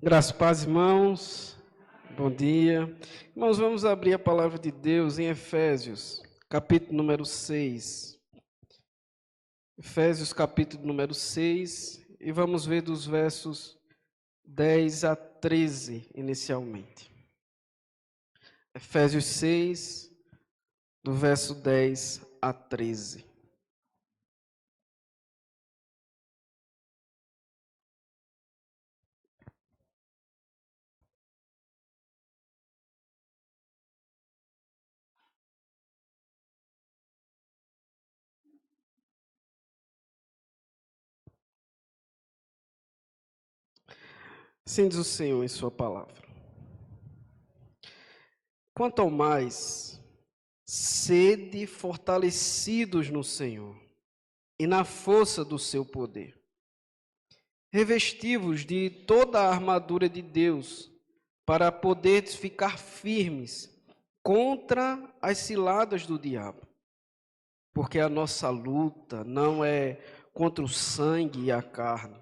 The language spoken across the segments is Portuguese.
Graças a paz, irmãos. Bom dia. Irmãos, vamos abrir a palavra de Deus em Efésios, capítulo número 6. Efésios, capítulo número 6, e vamos ver dos versos 10 a 13, inicialmente. Efésios 6, do verso 10 a 13. Assim diz o Senhor em sua palavra. Quanto ao mais, sede fortalecidos no Senhor e na força do seu poder. Revesti-vos de toda a armadura de Deus, para poderes ficar firmes contra as ciladas do diabo. Porque a nossa luta não é contra o sangue e a carne,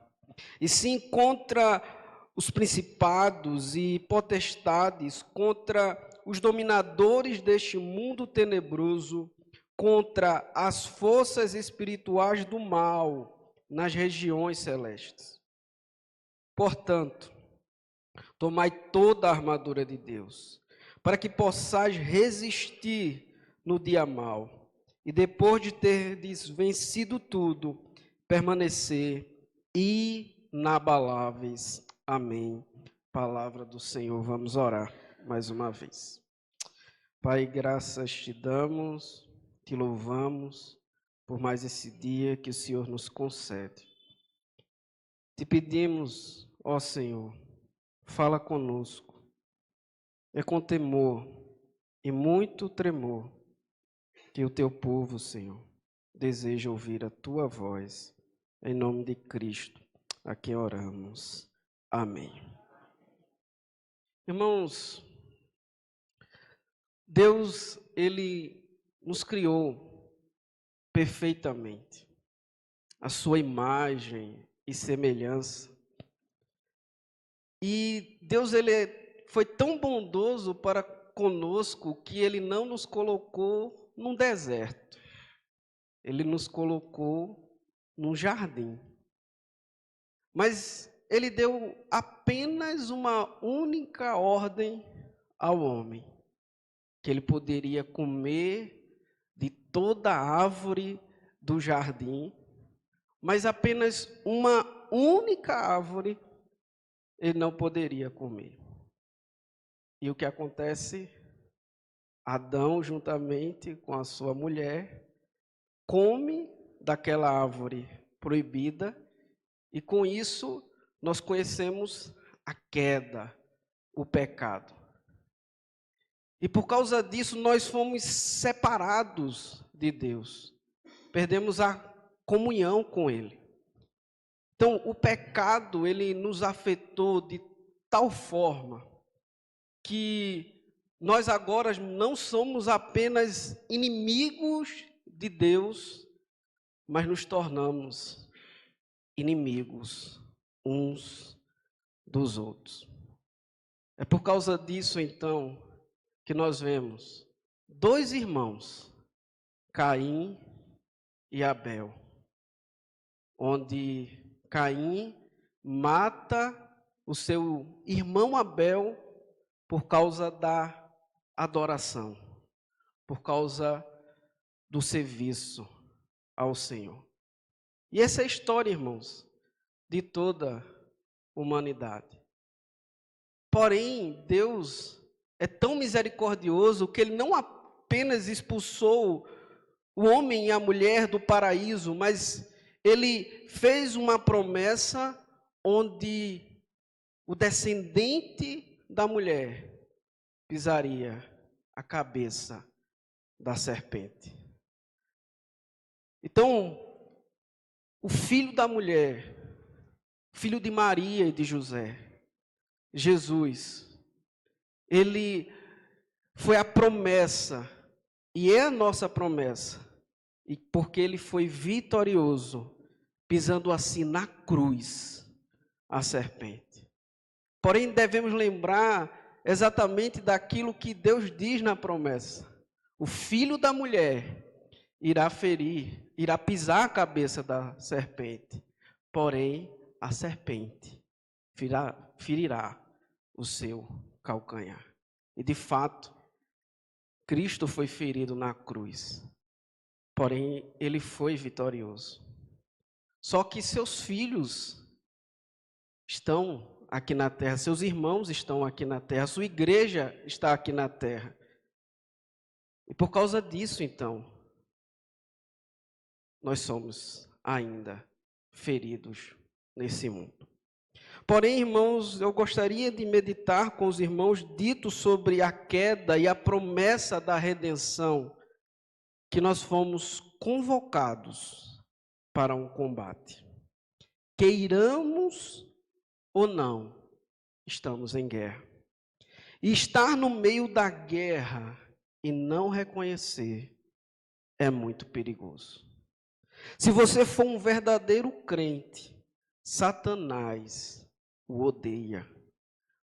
e sim contra os principados e potestades, contra os dominadores deste mundo tenebroso, contra as forças espirituais do mal nas regiões celestes. Portanto, tomai toda a armadura de Deus, para que possais resistir no dia mau, e depois de terdes vencido tudo, permanecer inabaláveis. Amém. Palavra do Senhor, vamos orar mais uma vez. Pai, graças te damos, te louvamos por mais esse dia que o Senhor nos concede. Te pedimos, ó Senhor, fala conosco. É com temor e muito tremor que o teu povo, Senhor, deseja ouvir a tua voz. Em nome de Cristo, a quem oramos. Amém. Irmãos, Deus, Ele nos criou perfeitamente, a sua imagem e semelhança. E Deus, Ele foi tão bondoso para conosco que Ele não nos colocou num deserto. Ele nos colocou num jardim. Mas Ele deu apenas uma única ordem ao homem, que ele poderia comer de toda a árvore do jardim, mas apenas uma única árvore ele não poderia comer. E o que acontece? Adão, juntamente com a sua mulher, come daquela árvore proibida, e com isso nós conhecemos a queda, o pecado. E por causa disso nós fomos separados de Deus, perdemos a comunhão com Ele. Então, o pecado, ele nos afetou de tal forma que nós agora não somos apenas inimigos de Deus, mas nos tornamos inimigos uns dos outros. É por causa disso, então, que nós vemos dois irmãos, Caim e Abel, onde Caim mata o seu irmão Abel por causa da adoração, por causa do serviço ao Senhor. E essa é a história, irmãos, de toda a humanidade. Porém, Deus é tão misericordioso que Ele não apenas expulsou o homem e a mulher do paraíso, mas Ele fez uma promessa onde o descendente da mulher pisaria a cabeça da serpente. Então, o filho da mulher, filho de Maria e de José, Jesus, ele foi a promessa, e é a nossa promessa, e porque ele foi vitorioso, pisando assim na cruz a serpente. Porém, devemos lembrar exatamente daquilo que Deus diz na promessa. O filho da mulher irá ferir, irá pisar a cabeça da serpente. Porém, a serpente ferirá o seu calcanhar. E de fato, Cristo foi ferido na cruz. Porém, ele foi vitorioso. Só que seus filhos estão aqui na terra, seus irmãos estão aqui na terra, sua igreja está aqui na terra. E por causa disso, então, nós somos ainda feridos nesse mundo. Porém, irmãos, eu gostaria de meditar com os irmãos dito sobre a queda e a promessa da redenção, que nós fomos convocados para um combate. Queiramos ou não, estamos em guerra. E estar no meio da guerra e não reconhecer é muito perigoso. Se você for um verdadeiro crente, Satanás o odeia,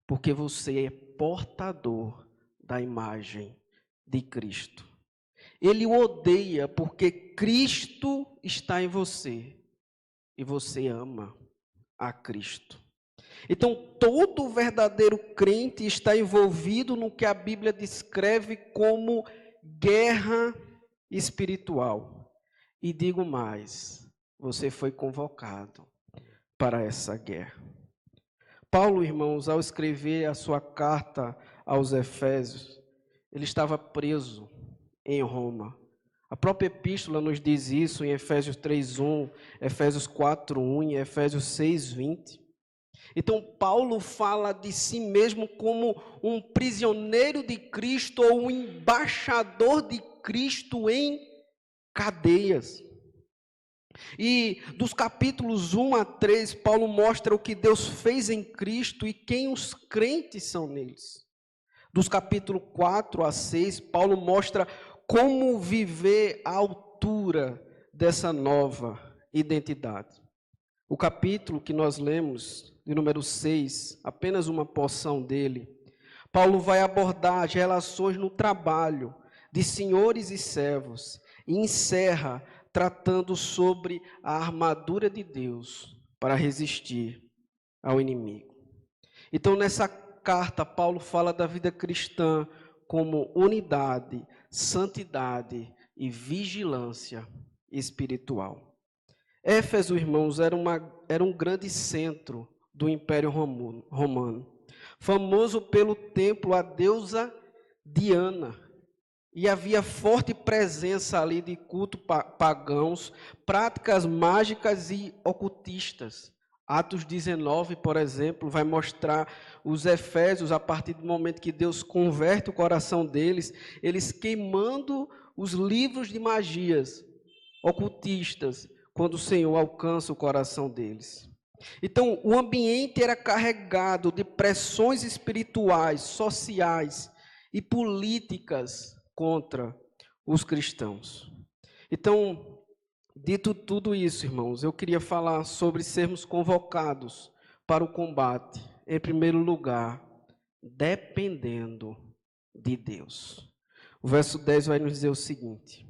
porque você é portador da imagem de Cristo. Ele o odeia porque Cristo está em você e você ama a Cristo. Então, todo verdadeiro crente está envolvido no que a Bíblia descreve como guerra espiritual. E digo mais, você foi convocado para essa guerra. Paulo, irmãos, ao escrever a sua carta aos Efésios, ele estava preso em Roma. A própria epístola nos diz isso em Efésios 3:1, Efésios 4:1 e Efésios 6:20. Então, Paulo fala de si mesmo como um prisioneiro de Cristo ou um embaixador de Cristo em cadeias. E dos capítulos 1 a 3, Paulo mostra o que Deus fez em Cristo e quem os crentes são neles. Dos capítulos 4 a 6, Paulo mostra como viver à altura dessa nova identidade. O capítulo que nós lemos, de número 6, apenas uma porção dele, Paulo vai abordar as relações no trabalho de senhores e servos e encerra tratando sobre a armadura de Deus para resistir ao inimigo. Então, nessa carta, Paulo fala da vida cristã como unidade, santidade e vigilância espiritual. Éfeso, irmãos, era um grande centro do Império Romano, famoso pelo templo à deusa Diana. E havia forte presença ali de culto pagãos, práticas mágicas e ocultistas. Atos 19, por exemplo, vai mostrar os efésios, a partir do momento que Deus converte o coração deles, eles queimando os livros de magias ocultistas, quando o Senhor alcança o coração deles. Então, o ambiente era carregado de pressões espirituais, sociais e políticas contra os cristãos. Então, dito tudo isso, irmãos, eu queria falar sobre sermos convocados para o combate, em primeiro lugar, dependendo de Deus. O verso 10 vai nos dizer o seguinte: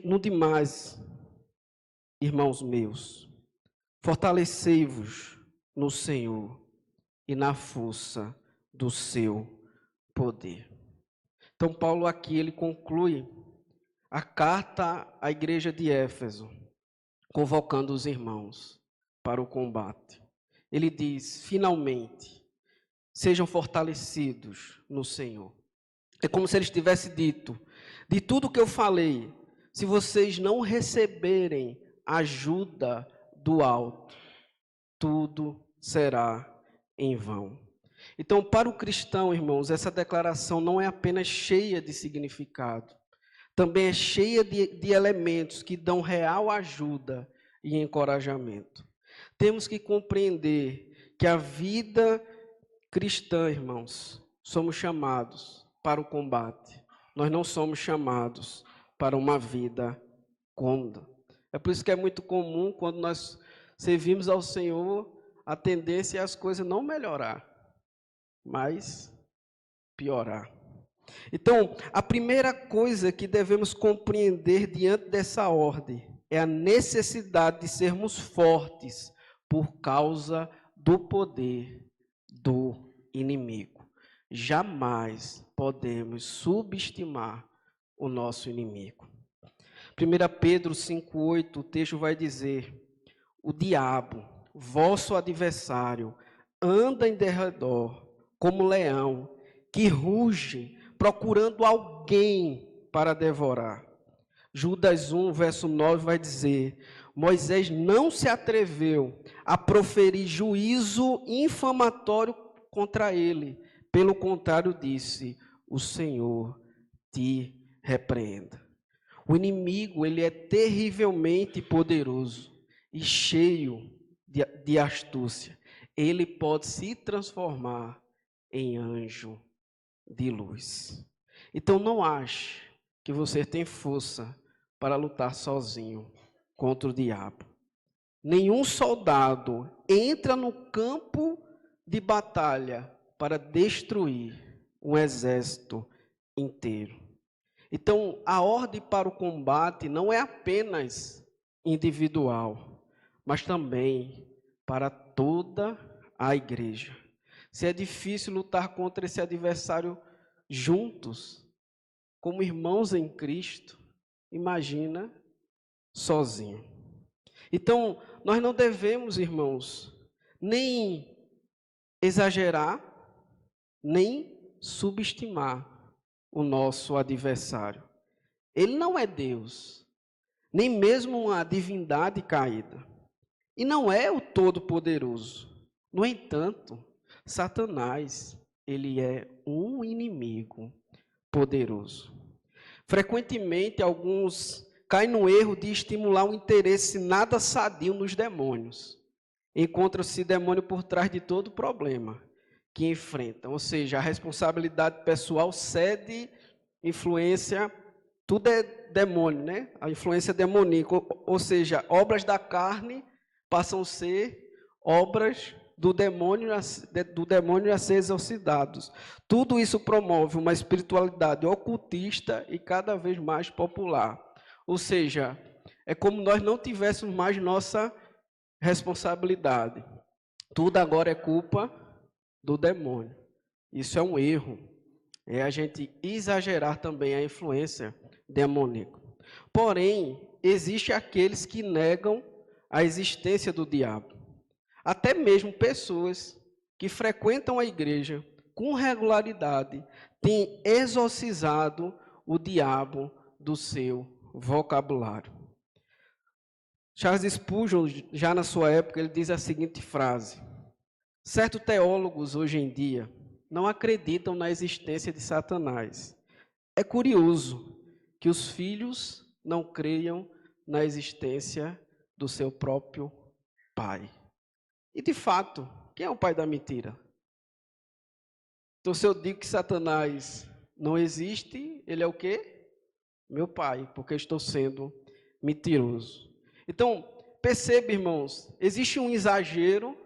no demais, irmãos meus, fortalecei-vos no Senhor e na força do seu poder. Então, Paulo aqui, ele conclui a carta à igreja de Éfeso, convocando os irmãos para o combate. Ele diz, finalmente, sejam fortalecidos no Senhor. É como se ele tivesse dito, de tudo que eu falei, se vocês não receberem ajuda do alto, tudo será em vão. Então, para o cristão, irmãos, essa declaração não é apenas cheia de significado, também é cheia de elementos que dão real ajuda e encorajamento. Temos que compreender que a vida cristã, irmãos, somos chamados para o combate. Nós não somos chamados para uma vida cômoda. É por isso que é muito comum, quando nós servimos ao Senhor, a tendência é as coisas não melhorar, mas piorar. Então, a primeira coisa que devemos compreender diante dessa ordem é a necessidade de sermos fortes por causa do poder do inimigo. Jamais podemos subestimar o nosso inimigo. 1 Pedro 5,8, o texto vai dizer: o diabo, vosso adversário, anda em derredor como leão, que ruge, procurando alguém para devorar. Judas 1, verso 9 vai dizer: Moisés não se atreveu a proferir juízo infamatório contra ele. Pelo contrário, disse: o Senhor te repreenda. O inimigo, ele é terrivelmente poderoso e cheio de astúcia. Ele pode se transformar em anjo de luz. Então não ache que você tem força para lutar sozinho contra o diabo. Nenhum soldado entra no campo de batalha para destruir um exército inteiro. Então, a ordem para o combate não é apenas individual, mas também para toda a igreja. Se é difícil lutar contra esse adversário juntos, como irmãos em Cristo, imagina sozinho. Então, nós não devemos, irmãos, nem exagerar, nem subestimar o nosso adversário. Ele não é Deus, nem mesmo uma divindade caída. E não é o Todo-Poderoso. No entanto, Satanás, ele é um inimigo poderoso. Frequentemente, alguns caem no erro de estimular um interesse nada sadio nos demônios. Encontra-se demônio por trás de todo problema que enfrentam. Ou seja, a responsabilidade pessoal cede influência, tudo é demônio, né? A influência demoníaca. Ou seja, obras da carne passam a ser obras do demônio a ser exorcizados. Tudo isso promove uma espiritualidade ocultista e cada vez mais popular. Ou seja, é como nós não tivéssemos mais nossa responsabilidade. Tudo agora é culpa do demônio. Isso é um erro. É a gente exagerar também a influência demoníaca. Porém, existe aqueles que negam a existência do diabo. Até mesmo pessoas que frequentam a igreja com regularidade têm exorcizado o diabo do seu vocabulário. Charles Spurgeon, já na sua época, ele diz a seguinte frase: certos teólogos hoje em dia não acreditam na existência de Satanás. É curioso que os filhos não creiam na existência do seu próprio pai. E de fato, quem é o pai da mentira? Então, se eu digo que Satanás não existe, ele é o quê? Meu pai, porque eu estou sendo mentiroso. Então, perceba, irmãos, existe um exagero,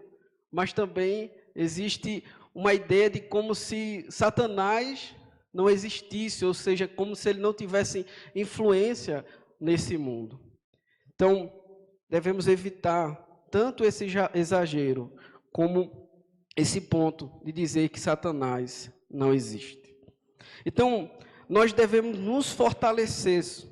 mas também existe uma ideia de como se Satanás não existisse, ou seja, como se ele não tivesse influência nesse mundo. Então, devemos evitar tanto esse exagero, como esse ponto de dizer que Satanás não existe. Então, nós devemos nos fortalecer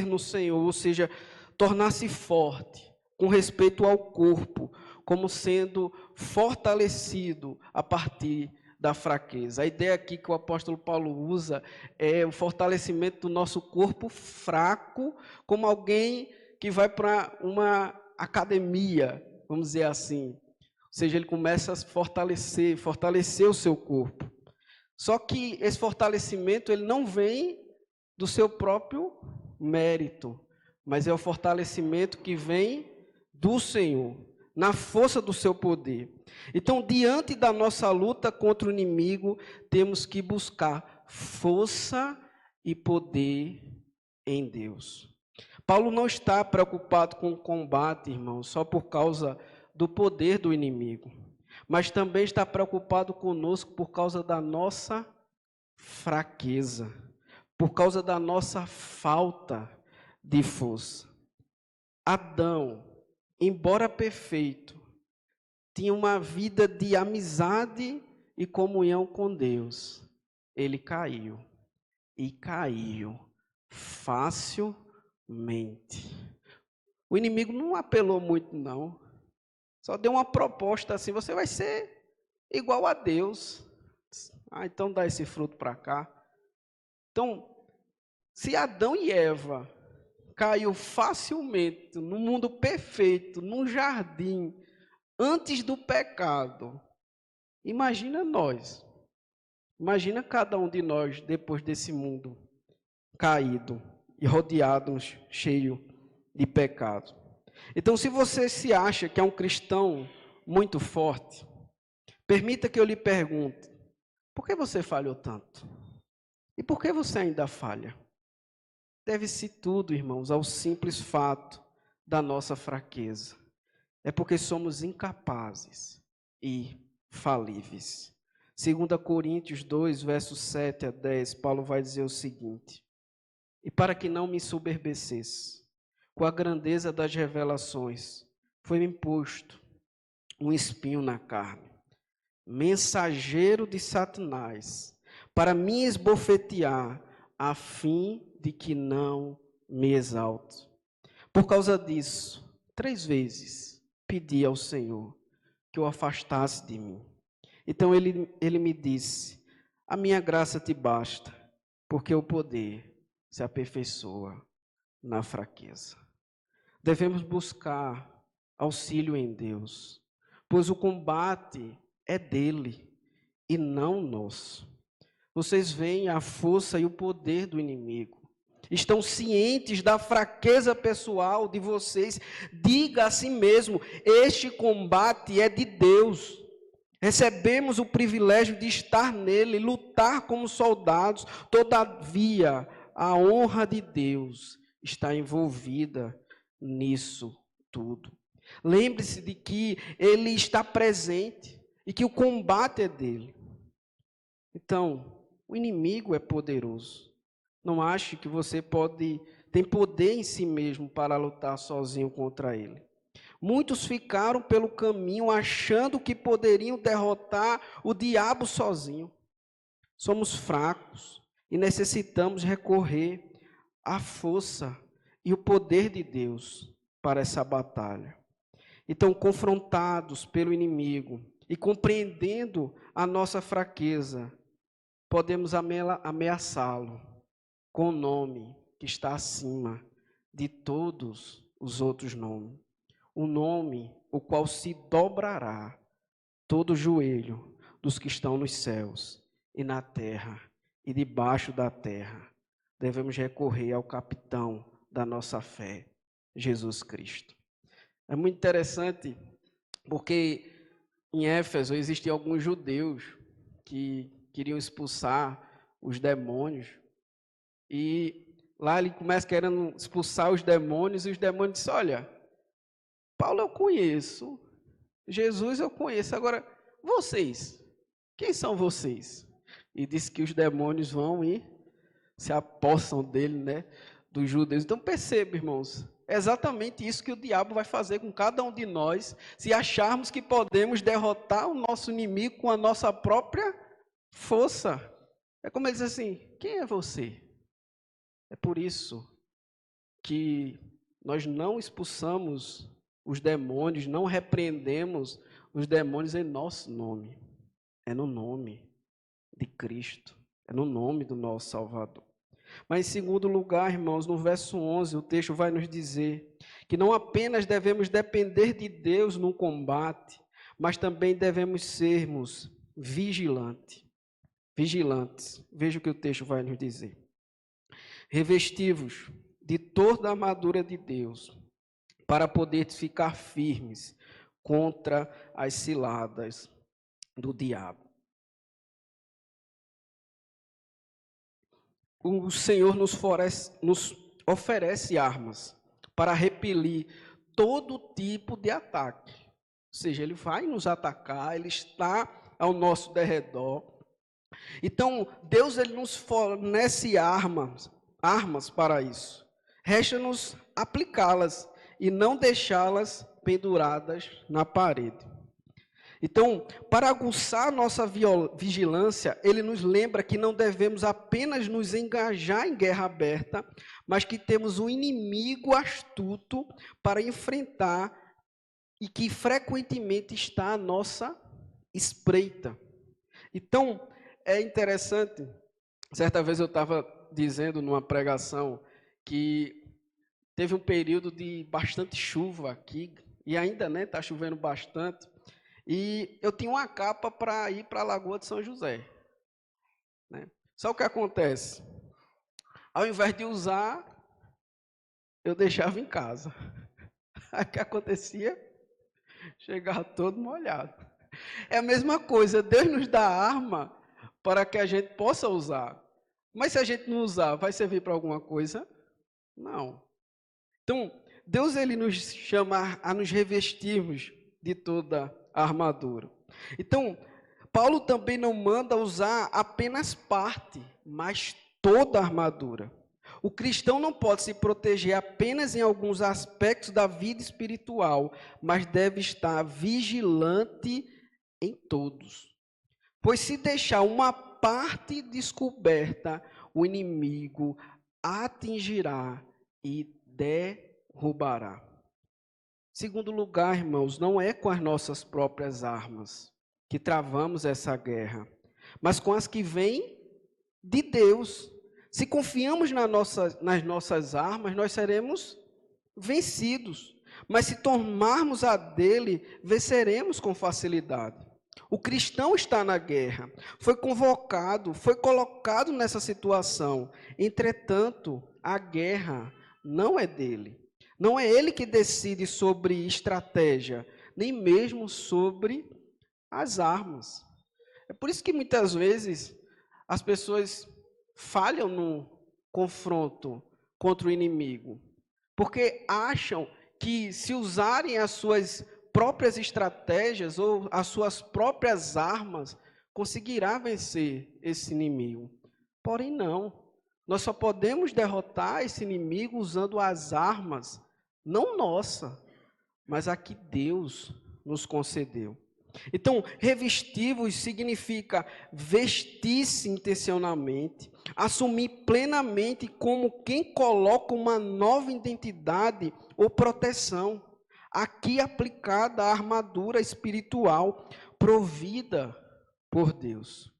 no Senhor, ou seja, tornar-se forte com respeito ao corpo, como sendo fortalecido a partir da fraqueza. A ideia aqui que o apóstolo Paulo usa é o fortalecimento do nosso corpo fraco, como alguém que vai para uma academia, vamos dizer assim. Ou seja, ele começa a se fortalecer o seu corpo. Só que esse fortalecimento ele não vem do seu próprio mérito, mas é o fortalecimento que vem do Senhor, na força do seu poder. Então, diante da nossa luta contra o inimigo, temos que buscar força e poder em Deus. Paulo não está preocupado com o combate, irmãos, só por causa do poder do inimigo, mas também está preocupado conosco por causa da nossa fraqueza, por causa da nossa falta de força. Adão, embora perfeito, tinha uma vida de amizade e comunhão com Deus. Ele caiu, e caiu facilmente. O inimigo não apelou muito, não. Só deu uma proposta assim: você vai ser igual a Deus. Então dá esse fruto para cá. Então, se Adão e Eva caiu facilmente no mundo perfeito, num jardim, antes do pecado, imagina nós. Imagina cada um de nós depois desse mundo caído e rodeados, cheio de pecado. Então, se você se acha que é um cristão muito forte, permita que eu lhe pergunte: por que você falhou tanto? E por que você ainda falha? Deve-se tudo, irmãos, ao simples fato da nossa fraqueza. É porque somos incapazes e falíveis. 2 Coríntios 2, versos 7 a 10, Paulo vai dizer o seguinte: e para que não me ensoberbecesse com a grandeza das revelações, foi-me imposto um espinho na carne, mensageiro de Satanás, para me esbofetear, a fim de que não me exalte. Por causa disso, 3 vezes pedi ao Senhor que o afastasse de mim. Então ele me disse: a minha graça te basta, porque o poder se aperfeiçoa na fraqueza. Devemos buscar auxílio em Deus, pois o combate é dele e não nosso. Vocês veem a força e o poder do inimigo. Estão cientes da fraqueza pessoal de vocês. Diga a si mesmo: este combate é de Deus. Recebemos o privilégio de estar nele, lutar como soldados. Todavia, a honra de Deus está envolvida nisso tudo. Lembre-se de que ele está presente e que o combate é dele. Então, o inimigo é poderoso. Não ache que você tem poder em si mesmo para lutar sozinho contra ele. Muitos ficaram pelo caminho achando que poderiam derrotar o diabo sozinho. Somos fracos e necessitamos recorrer à força e o poder de Deus para essa batalha. Então, confrontados pelo inimigo e compreendendo a nossa fraqueza, podemos ameaçá-lo com o nome que está acima de todos os outros nomes. O nome o qual se dobrará todo o joelho dos que estão nos céus e na terra e debaixo da terra. Devemos recorrer ao capitão da nossa fé, Jesus Cristo. É muito interessante porque em Éfeso existiam alguns judeus que queriam expulsar os demônios, e lá ele começa querendo expulsar os demônios, e os demônios dizem: olha, Paulo eu conheço, Jesus eu conheço, agora vocês, quem são vocês? E diz que os demônios vão e se apossam dele, né, dos judeus. Então perceba, irmãos, é exatamente isso que o diabo vai fazer com cada um de nós, se acharmos que podemos derrotar o nosso inimigo com a nossa própria força. É como ele diz assim: quem é você? É por isso que nós não expulsamos os demônios, não repreendemos os demônios em nosso nome. É no nome de Cristo, é no nome do nosso Salvador. Mas em segundo lugar, irmãos, no verso 11, o texto vai nos dizer que não apenas devemos depender de Deus no combate, mas também devemos sermos vigilantes. Veja o que o texto vai nos dizer. Revestivos de toda a armadura de Deus, para poder ficar firmes contra as ciladas do diabo. O Senhor nos oferece armas para repelir todo tipo de ataque. seja, ele vai nos atacar, ele está ao nosso derredor. Então, Deus ele nos fornece armas para isso. Resta-nos aplicá-las e não deixá-las penduradas na parede. Então, para aguçar nossa vigilância, ele nos lembra que não devemos apenas nos engajar em guerra aberta, mas que temos um inimigo astuto para enfrentar e que frequentemente está à nossa espreita. Então, é interessante, certa vez eu estava dizendo numa pregação que teve um período de bastante chuva aqui, e ainda está chovendo bastante, e eu tinha uma capa para ir para a Lagoa de São José. Né? Só o que acontece? Ao invés de usar, eu deixava em casa. Aí o que acontecia? Chegava todo molhado. É a mesma coisa, Deus nos dá arma para que a gente possa usar. Mas se a gente não usar, vai servir para alguma coisa? Não. Então, Deus ele nos chama a nos revestirmos de toda a armadura. Então, Paulo também não manda usar apenas parte, mas toda a armadura. O cristão não pode se proteger apenas em alguns aspectos da vida espiritual, mas deve estar vigilante em todos. Pois se deixar uma parte descoberta, o inimigo atingirá e derrubará. Segundo lugar, irmãos, não é com as nossas próprias armas que travamos essa guerra, mas com as que vêm de Deus. Se confiamos nas nossas armas, nós seremos vencidos. Mas se tomarmos a dele, venceremos com facilidade. O cristão está na guerra, foi convocado, foi colocado nessa situação. Entretanto, a guerra não é dele. Não é ele que decide sobre estratégia, nem mesmo sobre as armas. É por isso que muitas vezes as pessoas falham no confronto contra o inimigo, porque acham que se usarem as suas próprias estratégias ou as suas próprias armas, conseguirá vencer esse inimigo. Porém, não. Nós só podemos derrotar esse inimigo usando as armas, não nossa, mas a que Deus nos concedeu. Então, revestir-vos significa vestir-se intencionalmente, assumir plenamente como quem coloca uma nova identidade ou proteção, aqui aplicada à armadura espiritual provida por Deus.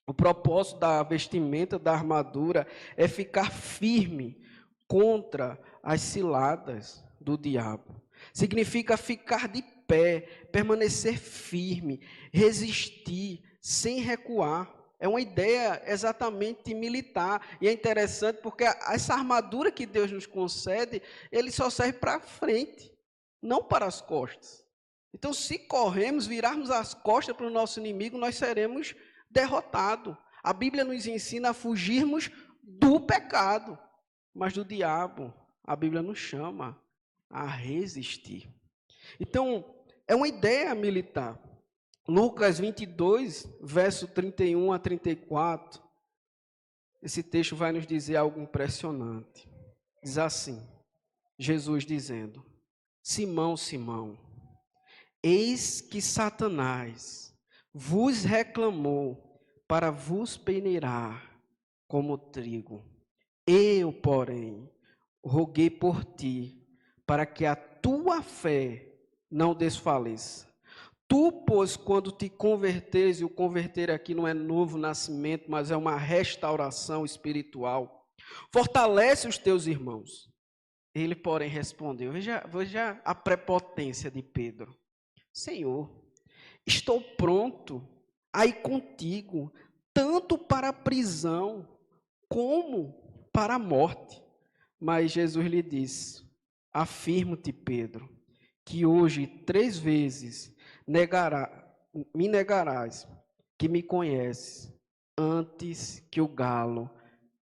O propósito da vestimenta da armadura é ficar firme contra as ciladas do diabo. Significa ficar de pé, permanecer firme, resistir, sem recuar. É uma ideia exatamente militar. E é interessante porque essa armadura que Deus nos concede, ele só serve para frente, não para as costas. Então, se corremos, virarmos as costas para o nosso inimigo, nós seremos derrotados. A Bíblia nos ensina a fugirmos do pecado, mas do diabo, a Bíblia nos chama a resistir. Então, é uma ideia militar. Lucas 22, verso 31 a 34, esse texto vai nos dizer algo impressionante. Diz assim, Jesus dizendo, Simão, Simão, eis que Satanás vos reclamou para vos peneirar como trigo. Eu, porém, roguei por ti, para que a tua fé não desfaleça. Tu, pois, quando te converteres, e o converter aqui não é novo nascimento, mas é uma restauração espiritual, fortalece os teus irmãos. Ele, porém, respondeu, veja a prepotência de Pedro. Senhor, estou pronto a ir contigo, tanto para a prisão, como para a morte. Mas Jesus lhe disse, afirmo-te, Pedro, que hoje 3 vezes me negarás que me conheces, antes que o galo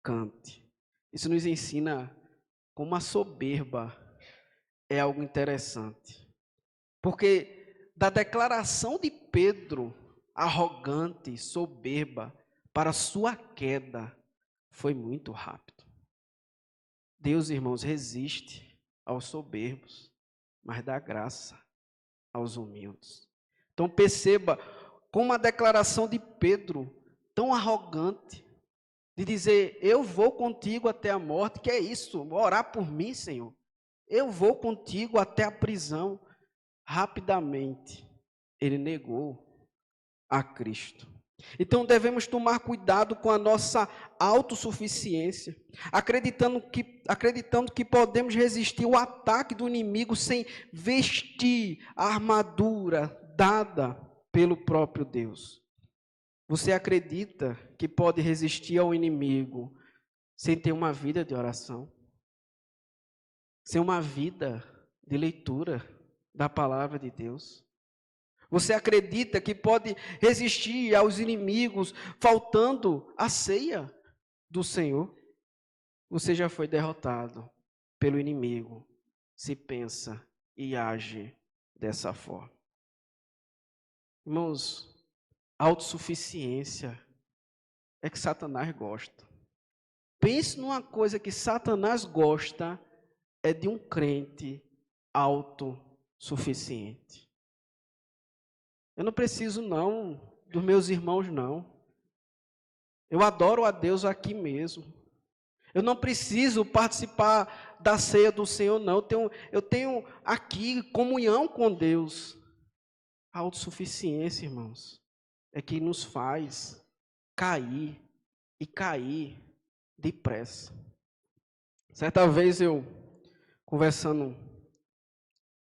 cante. Isso nos ensina como a soberba é algo interessante. Porque da declaração de Pedro, arrogante, soberba, para sua queda, foi muito rápido. Deus, irmãos, resiste aos soberbos, mas dá graça aos humildes. Então perceba como a declaração de Pedro, tão arrogante, de dizer, eu vou contigo até a morte, que é isso, orar por mim, Senhor. Eu vou contigo até a prisão. Rapidamente, ele negou a Cristo. Então devemos tomar cuidado com a nossa autossuficiência, acreditando que podemos resistir ao ataque do inimigo sem vestir a armadura dada pelo próprio Deus. Você acredita que pode resistir ao inimigo sem ter uma vida de oração? Sem uma vida de leitura da palavra de Deus? Você acredita que pode resistir aos inimigos faltando a ceia do Senhor? Você já foi derrotado pelo inimigo, se pensa e age dessa forma. Irmãos, autossuficiência é que Satanás gosta. Pense numa coisa que Satanás gosta, é de um crente autossuficiente. Eu não preciso não dos meus irmãos não. Eu adoro a Deus aqui mesmo. Eu não preciso participar da ceia do Senhor não. Eu tenho aqui comunhão com Deus. A autossuficiência, irmãos, é que nos faz cair e cair depressa. Certa vez eu conversando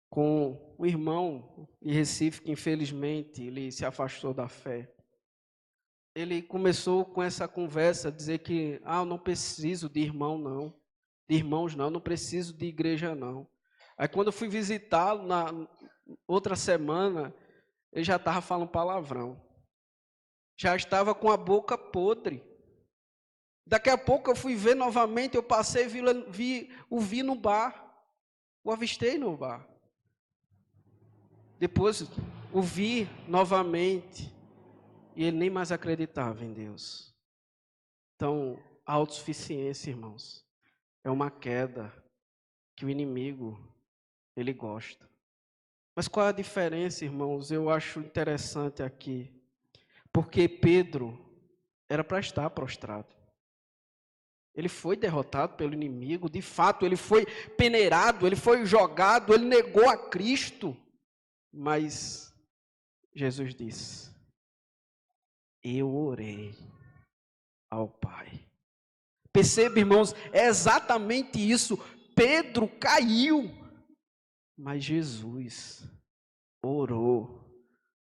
com um irmão de Recife, que infelizmente ele se afastou da fé. Ele começou com essa conversa, dizer que, eu não preciso de irmão não, de irmãos não preciso de igreja não. Aí quando eu fui visitá-lo na outra semana, ele já estava falando palavrão. Já estava com a boca podre. Daqui a pouco eu fui ver novamente, eu passei e o vi no bar. O avistei no bar. Depois o vi novamente e ele nem mais acreditava em Deus. Então, a autossuficiência, irmãos, é uma queda que o inimigo, ele gosta. Mas qual é a diferença, irmãos? Eu acho interessante aqui, porque Pedro era para estar prostrado. Ele foi derrotado pelo inimigo, de fato, ele foi peneirado, ele foi jogado, ele negou a Cristo. Mas Jesus disse, eu orei ao Pai. Perceba, irmãos, é exatamente isso. Pedro caiu, mas Jesus orou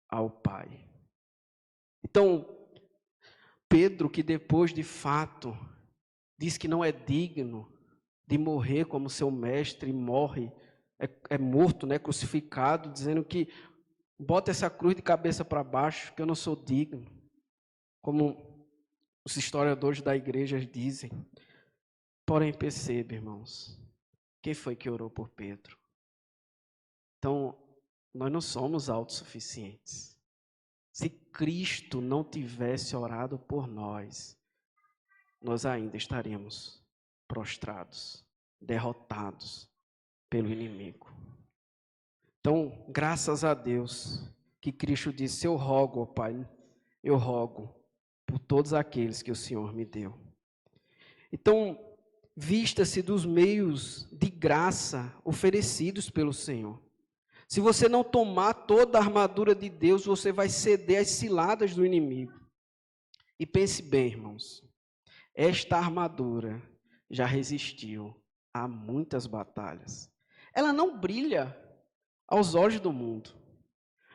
ao Pai. Então, Pedro, que depois de fato diz que não é digno de morrer como seu mestre, morre, é morto, né, crucificado, dizendo que bota essa cruz de cabeça para baixo, que eu não sou digno, como os historiadores da igreja dizem. Porém, perceba, irmãos, quem foi que orou por Pedro? Então, nós não somos autossuficientes. Se Cristo não tivesse orado por nós, nós ainda estaríamos prostrados, derrotados pelo inimigo. Então, graças a Deus, que Cristo disse, eu rogo, ó Pai, eu rogo por todos aqueles que o Senhor me deu. Então, vista-se dos meios de graça oferecidos pelo Senhor. Se você não tomar toda a armadura de Deus, você vai ceder às ciladas do inimigo. E pense bem, irmãos, esta armadura já resistiu a muitas batalhas. Ela não brilha aos olhos do mundo,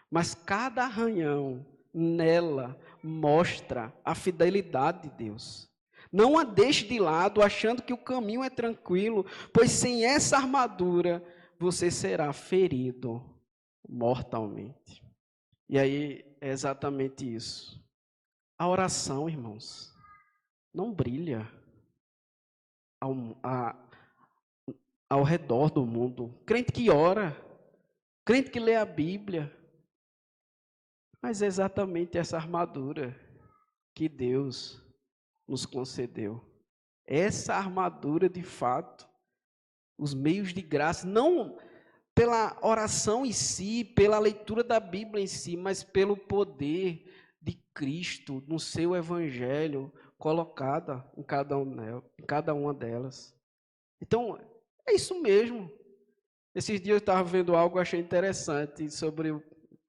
mas cada arranhão nela mostra a fidelidade de Deus. Não a deixe de lado achando que o caminho é tranquilo, pois sem essa armadura você será ferido mortalmente. E aí é exatamente isso. A oração, irmãos, não brilha ao redor do mundo. Crente que ora, crente que lê a Bíblia, Mas é exatamente essa armadura que Deus nos concedeu. Essa armadura, de fato, os meios de graça, não pela oração em si, pela leitura da Bíblia em si, mas pelo poder de Cristo, no seu Evangelho, colocada em cada uma delas. Então, é isso mesmo. Esses dias eu estava vendo algo que achei interessante,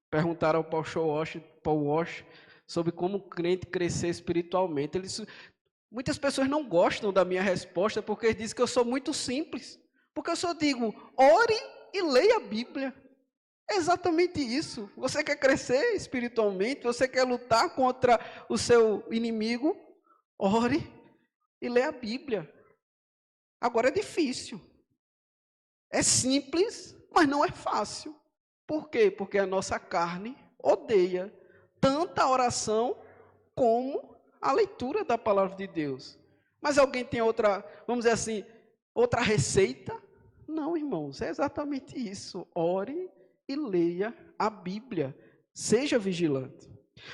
perguntaram ao Paul Walsh sobre como o crente crescer espiritualmente. Muitas pessoas não gostam da minha resposta porque eles dizem que eu sou muito simples. Porque eu só digo, ore e leia a Bíblia. É exatamente isso. Você quer crescer espiritualmente, você quer lutar contra o seu inimigo, ore e leia a Bíblia. Agora é difícil. É simples, mas não é fácil. Por quê? Porque a nossa carne odeia tanto a oração como a leitura da palavra de Deus. Mas alguém tem outra, vamos dizer assim, outra receita? Não, irmãos, é exatamente isso. Ore e leia a Bíblia. Seja vigilante.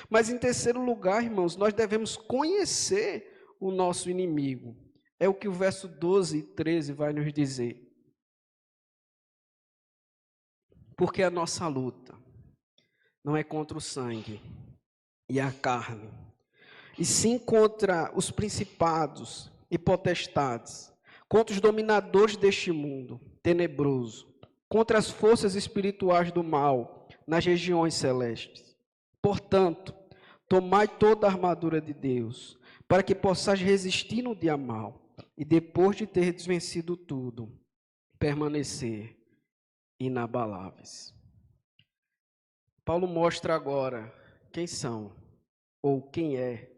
Mas em terceiro lugar, irmãos, nós devemos conhecer o nosso inimigo. É o que o verso 12 e 13 vai nos dizer. Porque a nossa luta não é contra o sangue e a carne, e sim contra os principados e potestades, contra os dominadores deste mundo tenebroso, contra as forças espirituais do mal nas regiões celestes. Portanto, tomai toda a armadura de Deus, para que possais resistir no dia mau, e depois de ter vencido tudo, permanecer inabaláveis. Paulo mostra agora quem são, ou quem é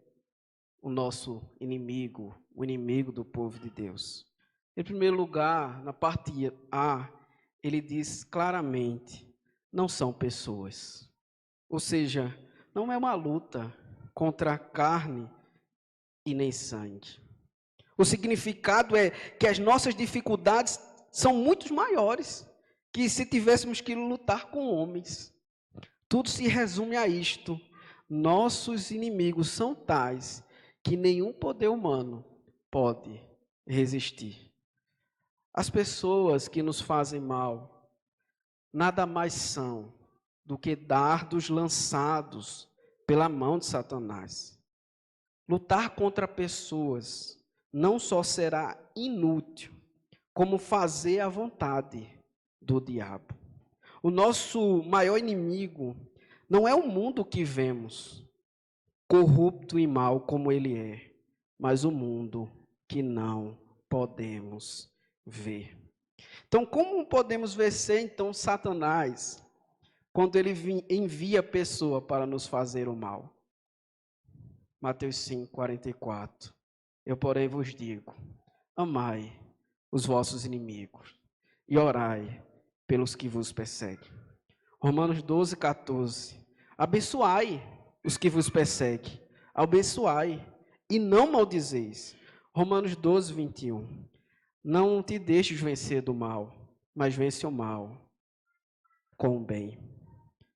o nosso inimigo, o inimigo do povo de Deus. Em primeiro lugar, na parte A, ele diz claramente, não são pessoas. Ou seja, não é uma luta contra a carne e nem sangue. O significado é que as nossas dificuldades são muito maiores que se tivéssemos que lutar com homens. Tudo se resume a isto. Nossos inimigos são tais que nenhum poder humano pode resistir. As pessoas que nos fazem mal nada mais são do que dardos lançados pela mão de Satanás. Lutar contra pessoas não só será inútil, como fazer a vontade do diabo. O nosso maior inimigo não é o mundo que vemos, corrupto e mau como ele é, mas o mundo que não podemos ver. Então, como podemos vencer, então, Satanás, quando ele envia a pessoa para nos fazer o mal? Mateus 5, 44. Eu, porém, vos digo, amai os vossos inimigos e orai pelos que vos perseguem. Romanos 12, 14. Abençoai os que vos perseguem, abençoai e não maldizeis. Romanos 12, 21. Não te deixes vencer do mal, mas vence o mal com o bem.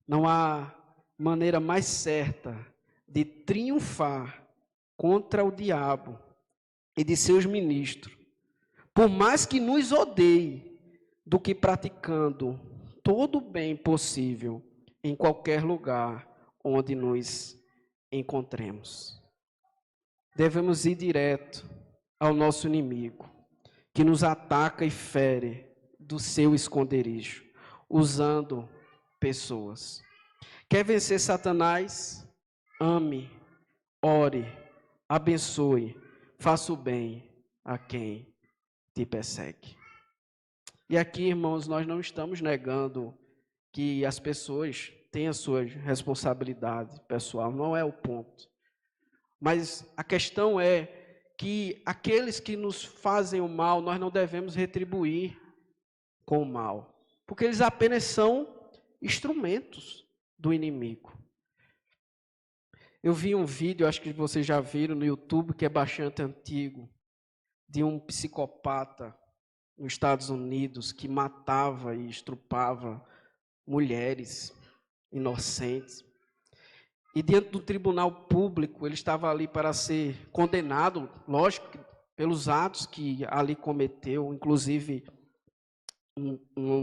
Não há maneira mais certa de triunfar contra o diabo e de seus ministros, por mais que nos odeie, do que praticando todo o bem possível em qualquer lugar onde nos encontremos. Devemos ir direto ao nosso inimigo, que nos ataca e fere do seu esconderijo, usando pessoas. Quer vencer Satanás? Ame, ore, abençoe, faça o bem a quem te persegue. E aqui, irmãos, nós não estamos negando que as pessoas têm a sua responsabilidade pessoal, não é o ponto. Mas a questão é que aqueles que nos fazem o mal, nós não devemos retribuir com o mal, porque eles apenas são instrumentos do inimigo. Eu vi um vídeo, acho que vocês já viram no YouTube, que é bastante antigo, de um psicopata nos Estados Unidos que matava e estrupava mulheres inocentes. E diante do tribunal público, ele estava ali para ser condenado, lógico, pelos atos que ali cometeu, inclusive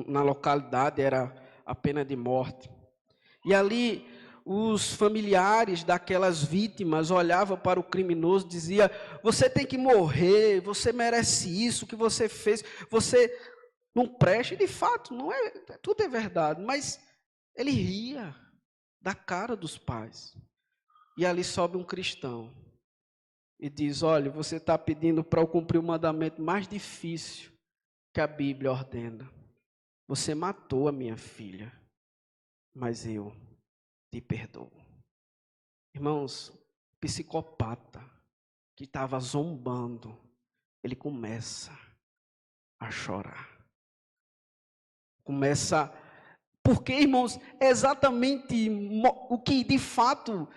na localidade era a pena de morte. E ali os familiares daquelas vítimas olhavam para o criminoso e diziam: você tem que morrer, você merece isso, o que você fez, você não presta. E de fato, não é, tudo é verdade, mas ele ria da cara dos pais. E ali sobe um cristão e diz: olha, você está pedindo para eu cumprir o mandamento mais difícil que a Bíblia ordena. Você matou a minha filha, mas eu te perdoo. Irmãos, psicopata que estava zombando, ele começa a chorar. Começa, porque, irmãos, é exatamente o que de fato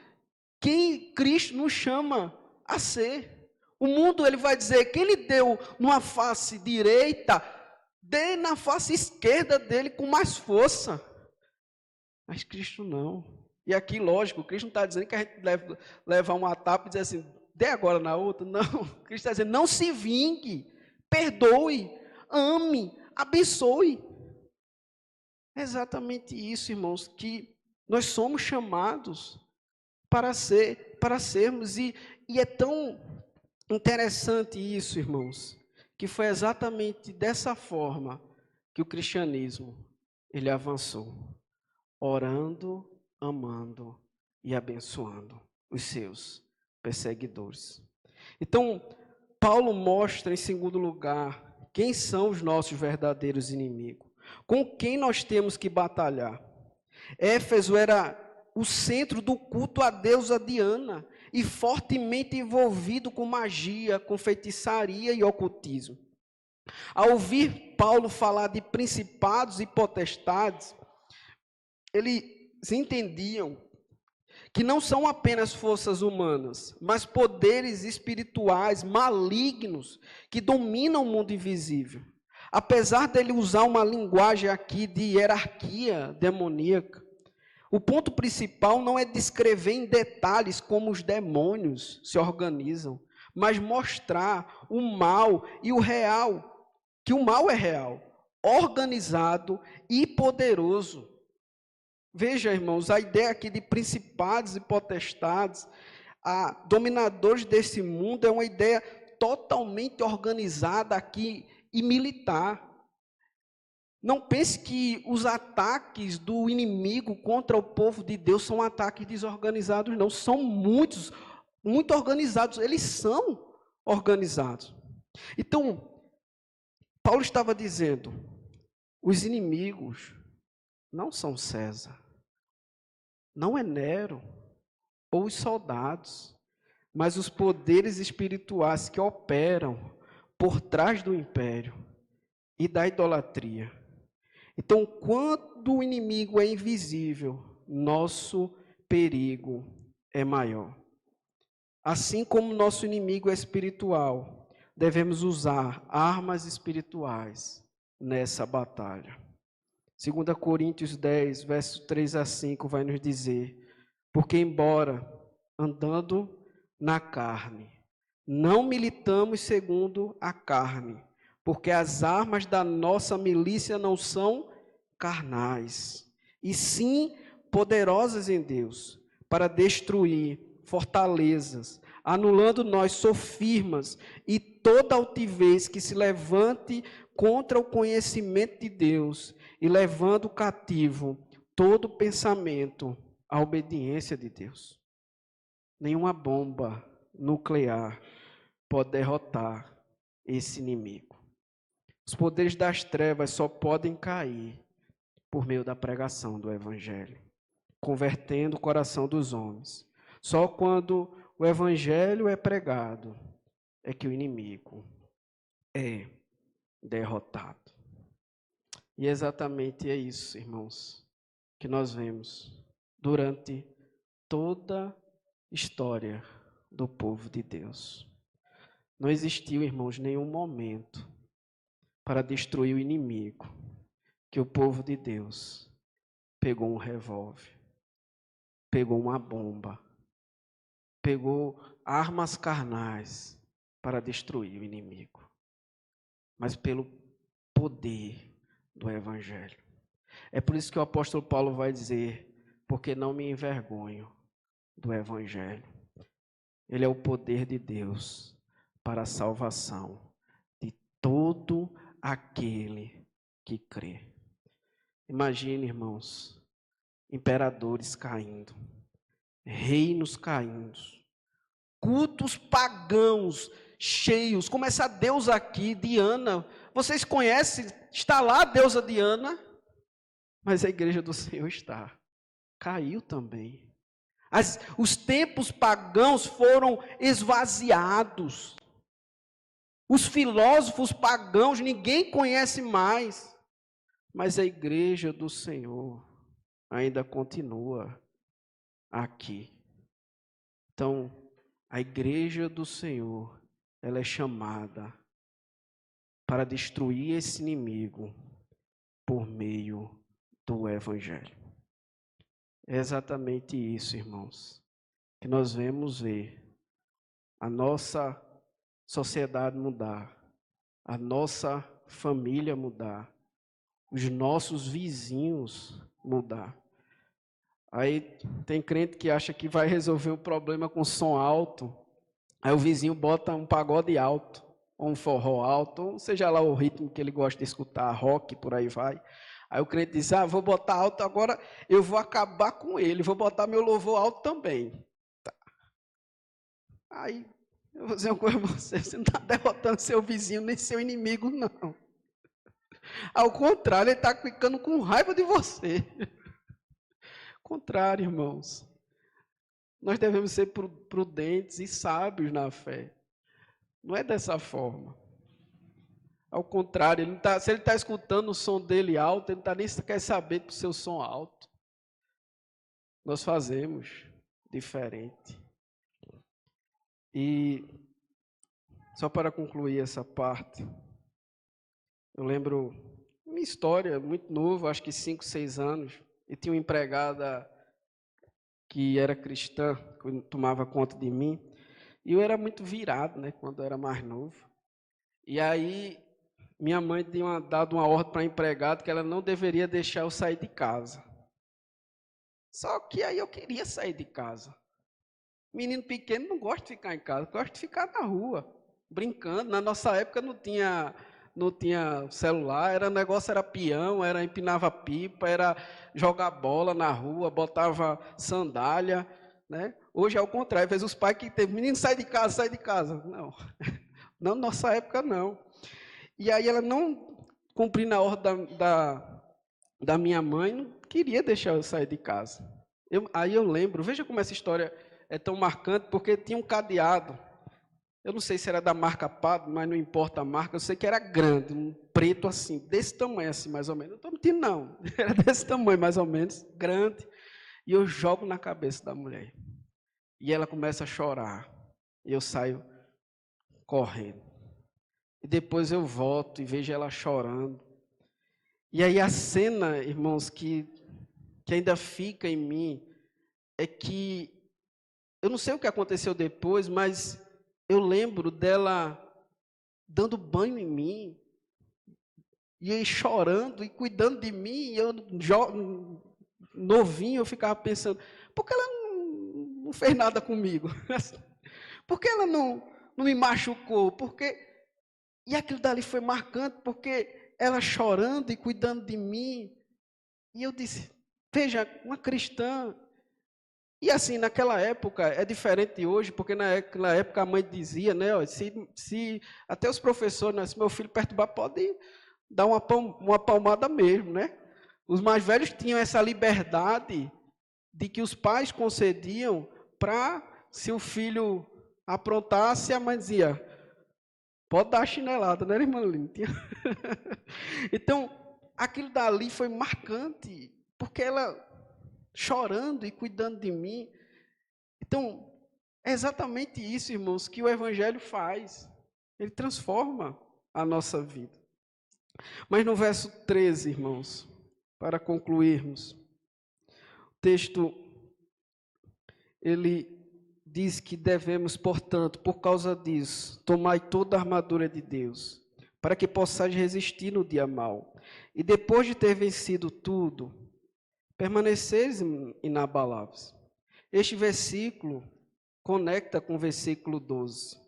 quem Cristo nos chama a ser. O mundo, ele vai dizer que ele deu numa face direita, dê na face esquerda dele com mais força. Mas Cristo não. E aqui, lógico, Cristo não está dizendo que a gente deve levar uma tapa e dizer assim, dê agora na outra. Não. Cristo está dizendo, não se vingue, perdoe, ame, abençoe. É exatamente isso, irmãos, que nós somos chamados para sermos. E é tão interessante isso, irmãos, que foi exatamente dessa forma que o cristianismo, ele avançou. Orando, amando e abençoando os seus perseguidores. Então, Paulo mostra, em segundo lugar, quem são os nossos verdadeiros inimigos, com quem nós temos que batalhar. Éfeso era o centro do culto à deusa Diana e fortemente envolvido com magia, com feitiçaria e ocultismo. Ao ouvir Paulo falar de principados e potestades, eles entendiam que não são apenas forças humanas, mas poderes espirituais malignos que dominam o mundo invisível. Apesar dele usar uma linguagem aqui de hierarquia demoníaca, o ponto principal não é descrever em detalhes como os demônios se organizam, mas mostrar o mal e o real, que o mal é real, organizado e poderoso. Veja, irmãos, a ideia aqui de principados e potestades, dominadores desse mundo, é uma ideia totalmente organizada aqui e militar. Não pense que os ataques do inimigo contra o povo de Deus são ataques desorganizados, não. São muito organizados. Eles são organizados. Então, Paulo estava dizendo, os inimigos não são César, não é Nero, ou os soldados, mas os poderes espirituais que operam por trás do império e da idolatria. Então, quando o inimigo é invisível, nosso perigo é maior. Assim como nosso inimigo é espiritual, devemos usar armas espirituais nessa batalha. 2 Coríntios 10, versos 3 a 5, vai nos dizer: porque embora andando na carne, não militamos segundo a carne, porque as armas da nossa milícia não são carnais, e sim poderosas em Deus, para destruir fortalezas, anulando nós sofismas e toda altivez que se levante contra o conhecimento de Deus, e levando cativo todo pensamento à obediência de Deus. Nenhuma bomba nuclear pode derrotar esse inimigo. Os poderes das trevas só podem cair por meio da pregação do Evangelho, convertendo o coração dos homens. Só quando o Evangelho é pregado é que o inimigo é derrotado. E exatamente é isso, irmãos, que nós vemos durante toda a história do povo de Deus. Não existiu, irmãos, nenhum momento para destruir o inimigo que o povo de Deus pegou um revólver, pegou uma bomba, pegou armas carnais para destruir o inimigo, mas pelo poder do Evangelho. É por isso que o apóstolo Paulo vai dizer, porque não me envergonho do Evangelho. Ele é o poder de Deus para a salvação de todo aquele que crê. Imagine, irmãos, imperadores caindo, reinos caindo, cultos pagãos cheios, como essa deusa aqui, Diana. Vocês conhecem? Está lá a deusa Diana, mas a igreja do Senhor está. Caiu também. Os templos pagãos foram esvaziados. Os filósofos pagãos ninguém conhece mais. Mas a igreja do Senhor ainda continua aqui. Então, a igreja do Senhor, ela é chamada para destruir esse inimigo por meio do Evangelho. É exatamente isso, irmãos, que nós vemos ver a nossa sociedade mudar, a nossa família mudar, os nossos vizinhos mudar. Aí tem crente que acha que vai resolver o problema com som alto, aí o vizinho bota um pagode alto, ou um forró alto, ou seja lá o ritmo que ele gosta de escutar, rock, por aí vai. Aí o crente diz, vou botar alto agora, eu vou acabar com ele, vou botar meu louvor alto também. Tá. Aí, eu vou dizer uma coisa a você não está derrotando seu vizinho, nem seu inimigo, não. Ao contrário, ele está ficando com raiva de você. Contrário, irmãos. Nós devemos ser prudentes e sábios na fé. Não é dessa forma. Ao contrário, se ele está escutando o som dele alto, ele nem quer saber do seu som alto. Nós fazemos diferente. E só para concluir essa parte, eu lembro minha história, muito novo, acho que 5, 6 anos, e tinha uma empregada que era cristã, que tomava conta de mim, e eu era muito virado, né, quando eu era mais novo. E aí, minha mãe tinha dado uma ordem para a empregada que ela não deveria deixar eu sair de casa. Só que aí eu queria sair de casa. Menino pequeno não gosta de ficar em casa, gosta de ficar na rua, brincando. Na nossa época não tinha celular, o negócio era peão, era empinava pipa, era jogar bola na rua, botava sandália, né? Hoje é o contrário, às vezes os pais que tem, menino sai de casa, sai de casa. Não, não, nossa época não. E aí ela não cumprindo a ordem da minha mãe, não queria deixar eu sair de casa. Aí eu lembro, veja como essa história é tão marcante, porque tinha um cadeado. Eu não sei se era da marca Pado, mas não importa a marca, eu sei que era grande, um preto assim, desse tamanho assim, mais ou menos. Não estou mentindo, não. Era desse tamanho, mais ou menos, grande. E eu jogo na cabeça da mulher. E ela começa a chorar. E eu saio correndo. E depois eu volto e vejo ela chorando. E aí a cena, irmãos, que ainda fica em mim, é que, eu não sei o que aconteceu depois, mas eu lembro dela dando banho em mim, e aí chorando e cuidando de mim, e eu novinho, eu ficava pensando, por que ela não fez nada comigo? Por que ela não me machucou? E aquilo dali foi marcante, porque ela chorando e cuidando de mim, e eu disse, veja, uma cristã. E assim, naquela época, é diferente de hoje, porque naquela época a mãe dizia, né, ó, se até os professores, né, se meu filho perturbar, pode dar uma palmada mesmo, né? Os mais velhos tinham essa liberdade de que os pais concediam para, se o filho aprontasse, a mãe dizia, pode dar a chinelada, né, irmã Lina? Então, aquilo dali foi marcante, porque ela chorando e cuidando de mim. Então, é exatamente isso, irmãos, que o Evangelho faz. Ele transforma a nossa vida. Mas no verso 13, irmãos, para concluirmos, o texto ele diz que devemos, portanto, por causa disso, tomar toda a armadura de Deus, para que possais resistir no dia mau. E depois de ter vencido tudo, permaneceres inabaláveis. Este versículo conecta com o versículo 12.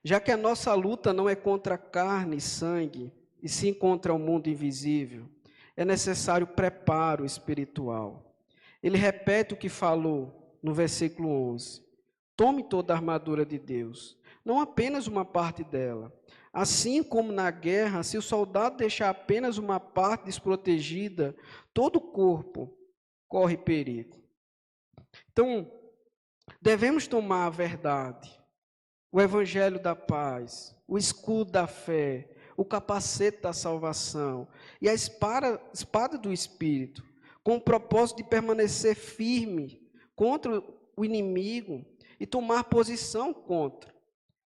Já que a nossa luta não é contra carne e sangue, e sim contra o mundo invisível, é necessário preparo espiritual. Ele repete o que falou no versículo 11. Tome toda a armadura de Deus, não apenas uma parte dela. Assim como na guerra, se o soldado deixar apenas uma parte desprotegida, todo o corpo corre perigo. Então, devemos tomar a verdade, o evangelho da paz, o escudo da fé, o capacete da salvação e a espada do Espírito, com o propósito de permanecer firme contra o inimigo e tomar posição contra.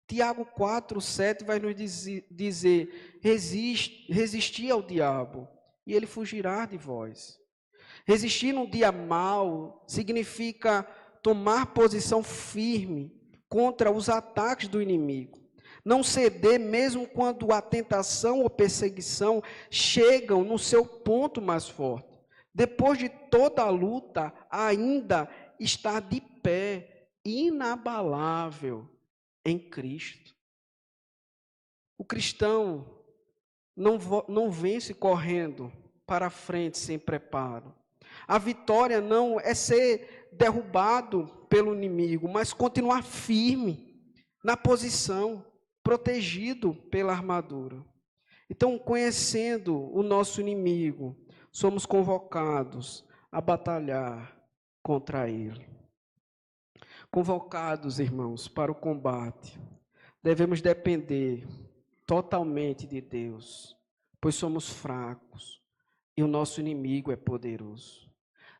Tiago 4:7 vai nos dizer, resistir ao diabo e ele fugirá de vós. Resistir no dia mau significa tomar posição firme contra os ataques do inimigo. Não ceder mesmo quando a tentação ou perseguição chegam no seu ponto mais forte. Depois de toda a luta, ainda estar de pé, inabalável em Cristo. O cristão não vence correndo para frente sem preparo. A vitória não é ser derrubado pelo inimigo, mas continuar firme na posição, protegido pela armadura. Então, conhecendo o nosso inimigo, somos convocados a batalhar contra ele. Convocados, irmãos, para o combate, devemos depender totalmente de Deus, pois somos fracos e o nosso inimigo é poderoso.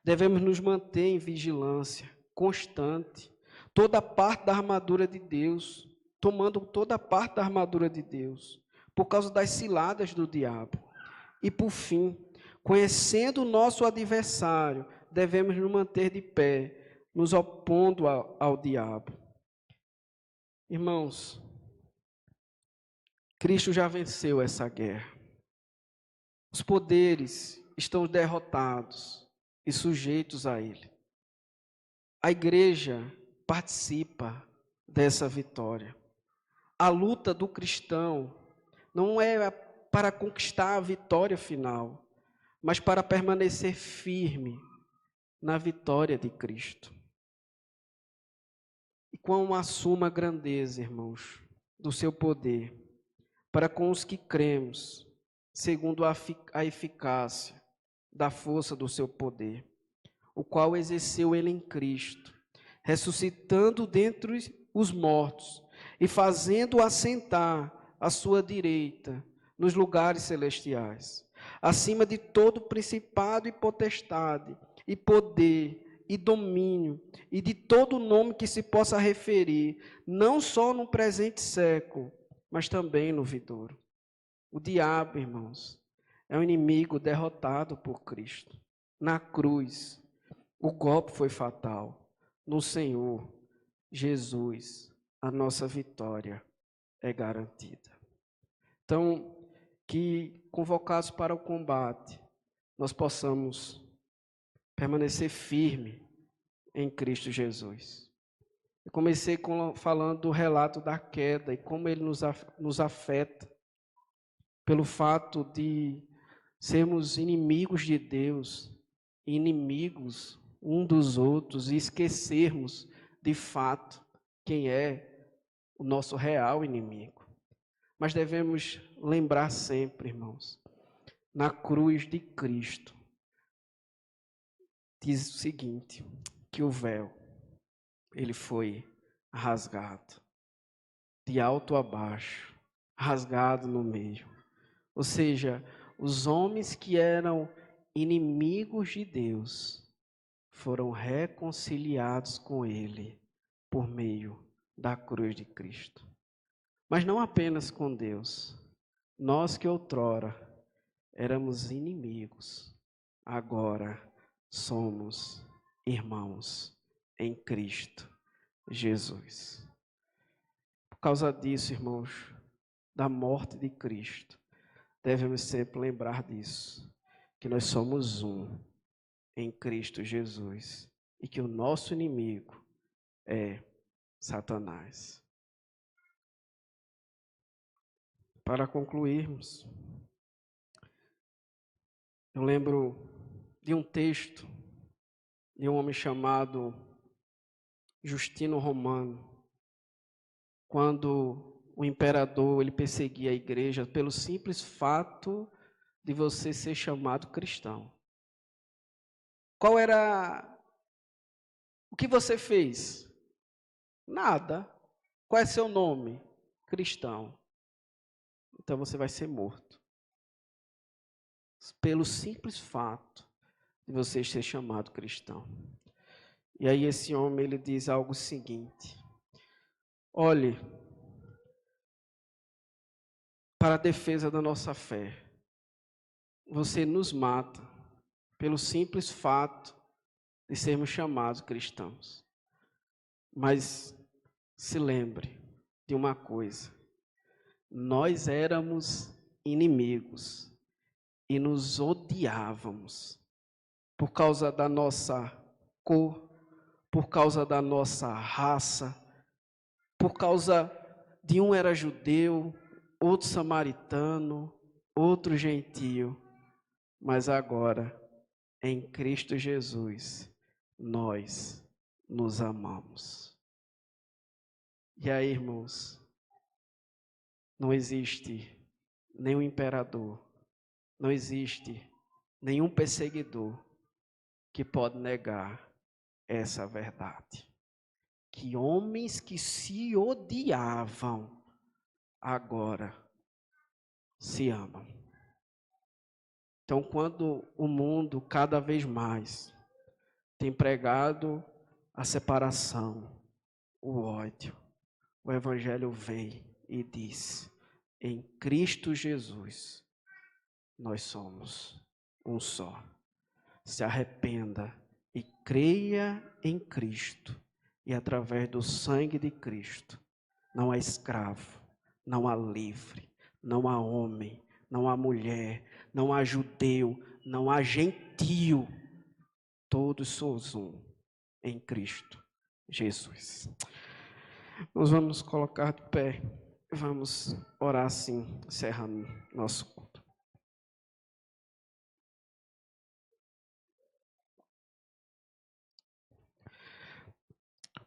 Devemos nos manter em vigilância constante, toda parte da armadura de Deus, tomando toda parte da armadura de Deus, por causa das ciladas do diabo. E por fim, conhecendo o nosso adversário, devemos nos manter de pé, nos opondo ao diabo. Irmãos, Cristo já venceu essa guerra. Os poderes estão derrotados e sujeitos a Ele. A igreja participa dessa vitória. A luta do cristão não é para conquistar a vitória final, mas para permanecer firme na vitória de Cristo. E quão assuma a grandeza, irmãos, do seu poder, para com os que cremos, segundo a eficácia da força do seu poder, o qual exerceu ele em Cristo, ressuscitando dentre os mortos e fazendo assentar à sua direita nos lugares celestiais, acima de todo principado e potestade, e poder, e domínio, e de todo nome que se possa referir, não só no presente século, mas também no vindouro. O diabo, irmãos, é um inimigo derrotado por Cristo. Na cruz, o golpe foi fatal. No Senhor Jesus, a nossa vitória é garantida. Então, que convocados para o combate, nós possamos permanecer firme em Cristo Jesus. Eu comecei falando do relato da queda e como ele nos afeta pelo fato de sermos inimigos de Deus, inimigos um dos outros e esquecermos de fato quem é o nosso real inimigo. Mas devemos lembrar sempre, irmãos, na cruz de Cristo, diz o seguinte, que o véu, ele foi rasgado, de alto a baixo, rasgado no meio. Ou seja, os homens que eram inimigos de Deus foram reconciliados com ele por meio da cruz de Cristo. Mas não apenas com Deus. Nós que outrora éramos inimigos, agora somos irmãos em Cristo Jesus. Por causa disso, irmãos, da morte de Cristo, devemos sempre lembrar disso, que nós somos um em Cristo Jesus e que o nosso inimigo é Satanás. Para concluirmos, eu lembro de um texto de um homem chamado Justino Romano, quando o imperador ele perseguia a igreja pelo simples fato de você ser chamado cristão. Qual era o que você fez? Nada. Qual é seu nome? Cristão. Então você vai ser morto. Pelo simples fato de você ser chamado cristão. E aí esse homem ele diz algo seguinte: olhe, para a defesa da nossa fé, você nos mata pelo simples fato de sermos chamados cristãos. Mas se lembre de uma coisa: nós éramos inimigos e nos odiávamos por causa da nossa cor, por causa da nossa raça, por causa de um era judeu, outro samaritano, outro gentio, mas agora, em Cristo Jesus, nós nos amamos. E aí, irmãos, não existe nenhum imperador, não existe nenhum perseguidor que pode negar essa verdade. Que homens que se odiavam, agora se amam. Então, quando o mundo cada vez mais tem pregado a separação, o ódio, o Evangelho vem e diz: em Cristo Jesus, nós somos um só. Se arrependa e creia em Cristo. E através do sangue de Cristo, não há escravo, não há livre, não há homem, não há mulher, não há judeu, não há gentio. Todos somos um em Cristo Jesus. Nós vamos colocar de pé, vamos orar assim, encerrando nosso culto.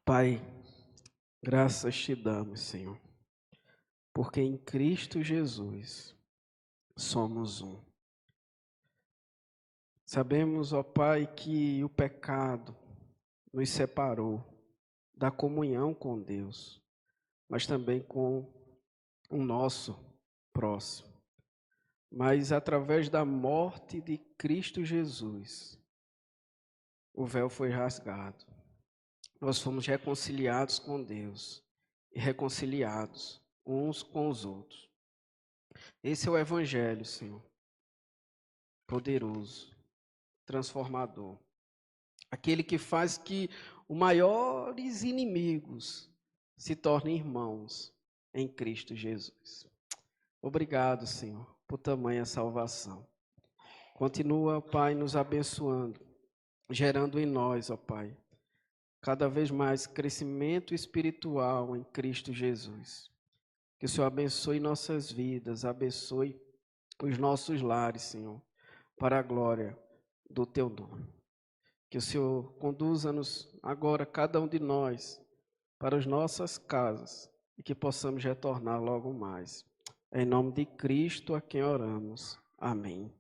Pai, graças te damos, Senhor, porque em Cristo Jesus somos um. Sabemos, ó Pai, que o pecado nos separou da comunhão com Deus, mas também com o nosso próximo. Mas através da morte de Cristo Jesus, o véu foi rasgado. Nós fomos reconciliados com Deus e reconciliados uns com os outros. Esse é o Evangelho, Senhor, poderoso, transformador. Aquele que faz que os maiores inimigos se tornem irmãos em Cristo Jesus. Obrigado, Senhor, por tamanha salvação. Continua, Pai, nos abençoando, gerando em nós, ó Pai, cada vez mais crescimento espiritual em Cristo Jesus. Que o Senhor abençoe nossas vidas, abençoe os nossos lares, Senhor, para a glória do Teu nome. Que o Senhor conduza-nos agora, cada um de nós, para as nossas casas e que possamos retornar logo mais. Em nome de Cristo a quem oramos. Amém.